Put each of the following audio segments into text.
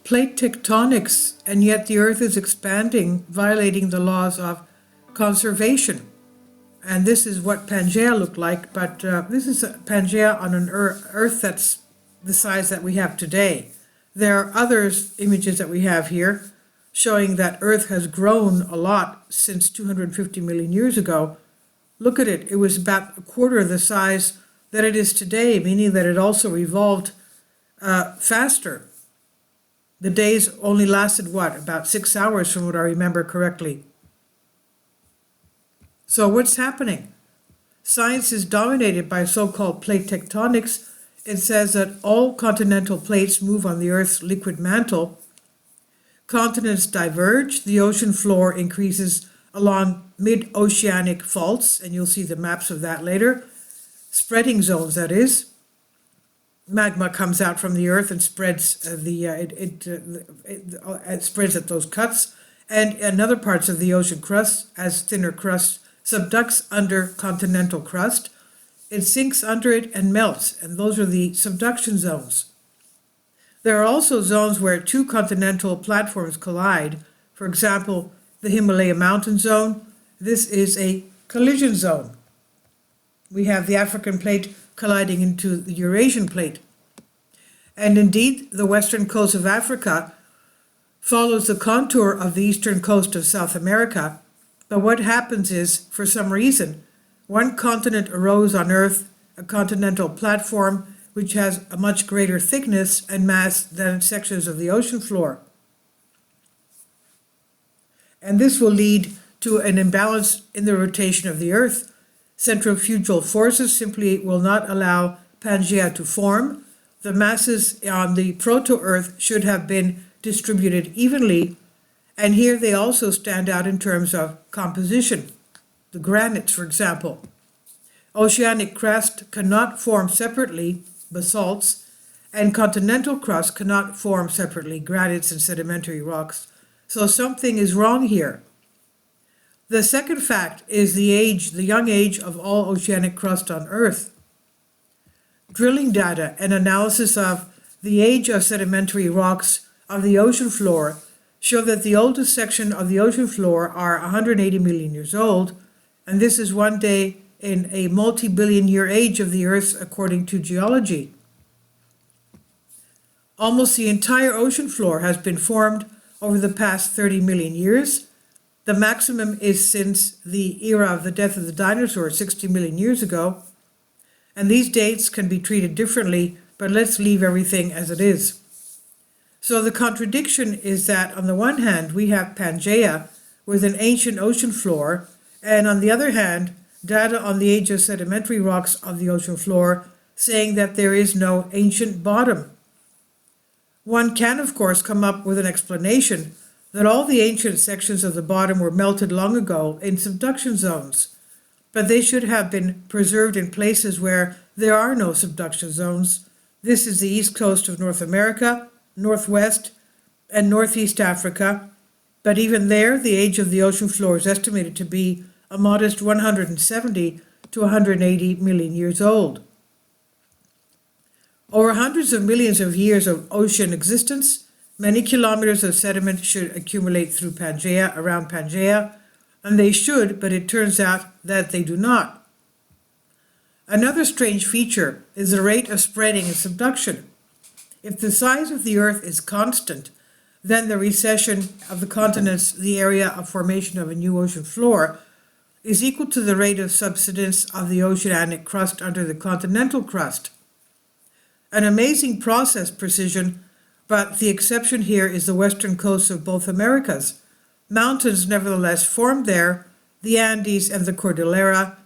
plate tectonics, and yet the Earth is expanding, violating the laws of conservation. And this is what Pangaea looked like, but this is Pangaea on an Earth that's the size that we have today. There are other images that we have here showing that Earth has grown a lot since 250 million years ago. Look at it. It was about a quarter of the size that it is today, meaning that it also evolved faster. The days only lasted, what, about 6 hours from what I remember correctly. So what's happening? Science is dominated by so-called plate tectonics. It says that all continental plates move on the Earth's liquid mantle. Continents diverge. The ocean floor increases along mid-oceanic faults, and you'll see the maps of that later. Spreading zones, that is. Magma comes out from the Earth and spreads it spreads at those cuts, and in other parts of the ocean crust, as thinner crust subducts under continental crust, it sinks under it and melts, and those are the subduction zones. There are also zones where two continental platforms collide. For example, the Himalaya mountain zone. This is a collision zone. We have the African plate colliding into the Eurasian plate. And indeed, the western coast of Africa follows the contour of the eastern coast of South America. But what happens is, for some reason, one continent arose on Earth, a continental platform, which has a much greater thickness and mass than sections of the ocean floor. And this will lead to an imbalance in the rotation of the Earth. Centrifugal forces simply will not allow Pangaea to form. The masses on the proto-Earth should have been distributed evenly, and here they also stand out in terms of composition. The granites, for example. Oceanic crust cannot form separately, basalts, and continental crust cannot form separately, granites and sedimentary rocks. So something is wrong here. The second fact is the young age of all oceanic crust on Earth. Drilling data and analysis of the age of sedimentary rocks of the ocean floor show that the oldest section of the ocean floor are 180 million years old, and this is one day in a multi-billion year age of the Earth according to geology. Almost the entire ocean floor has been formed over the past 30 million years. The maximum is since the era of the death of the dinosaurs 60 million years ago. And these dates can be treated differently, but let's leave everything as it is. So the contradiction is that on the one hand, we have Pangaea with an ancient ocean floor, and on the other hand, data on the age of sedimentary rocks of the ocean floor saying that there is no ancient bottom. One can, of course, come up with an explanation that all the ancient sections of the bottom were melted long ago in subduction zones, but they should have been preserved in places where there are no subduction zones. This is the east coast of North America, northwest, and northeast Africa, but even there, the age of the ocean floor is estimated to be a modest 170 to 180 million years old. Over hundreds of millions of years of ocean existence, many kilometers of sediment should accumulate through Pangaea, around Pangaea, and they should, but it turns out that they do not. Another strange feature is the rate of spreading and subduction. If the size of the Earth is constant, then the recession of the continents, the area of formation of a new ocean floor, is equal to the rate of subsidence of the oceanic crust under the continental crust. An amazing process precision, but the exception here is the western coast of both Americas. Mountains nevertheless formed there, the Andes and the Cordillera,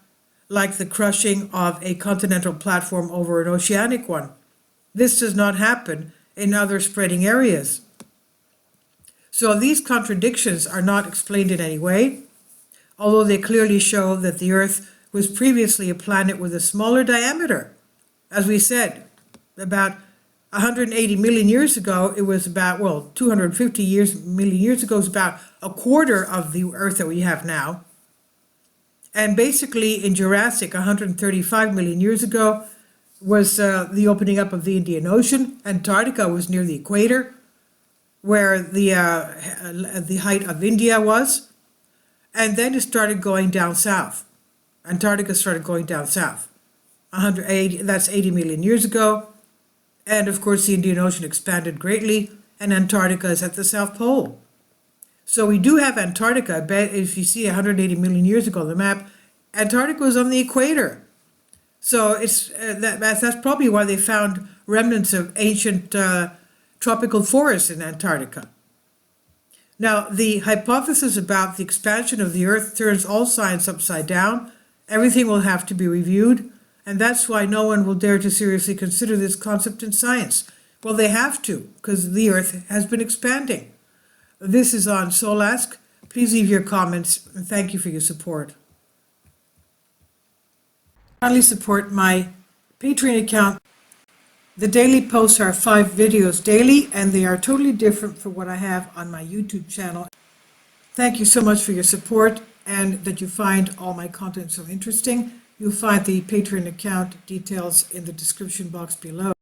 like the crushing of a continental platform over an oceanic one. This does not happen in other spreading areas. So these contradictions are not explained in any way, although they clearly show that the Earth was previously a planet with a smaller diameter. As we said, about 180 million years ago, it was about, 250 million years ago, it was about a quarter of the Earth that we have now. And basically in Jurassic, 135 million years ago, was the opening up of the Indian Ocean. Antarctica was near the equator. where the height of India was, and then it started going down south. Antarctica started going down south. 180, that's 80 million years ago. And of course, the Indian Ocean expanded greatly, and Antarctica is at the South Pole. So we do have Antarctica. I bet if you see 180 million years ago on the map, Antarctica was on the equator. So it's that's probably why they found remnants of ancient tropical forests in Antarctica. Now, the hypothesis about the expansion of the Earth turns all science upside down. Everything will have to be reviewed, and that's why no one will dare to seriously consider this concept in science. Well, they have to, because the Earth has been expanding. This is on Solask. Please leave your comments, and thank you for your support. Kindly support my Patreon account. The daily posts are 5 videos daily, and they are totally different from what I have on my YouTube channel. Thank you so much for your support, and that you find all my content so interesting. You'll find the Patreon account details in the description box below.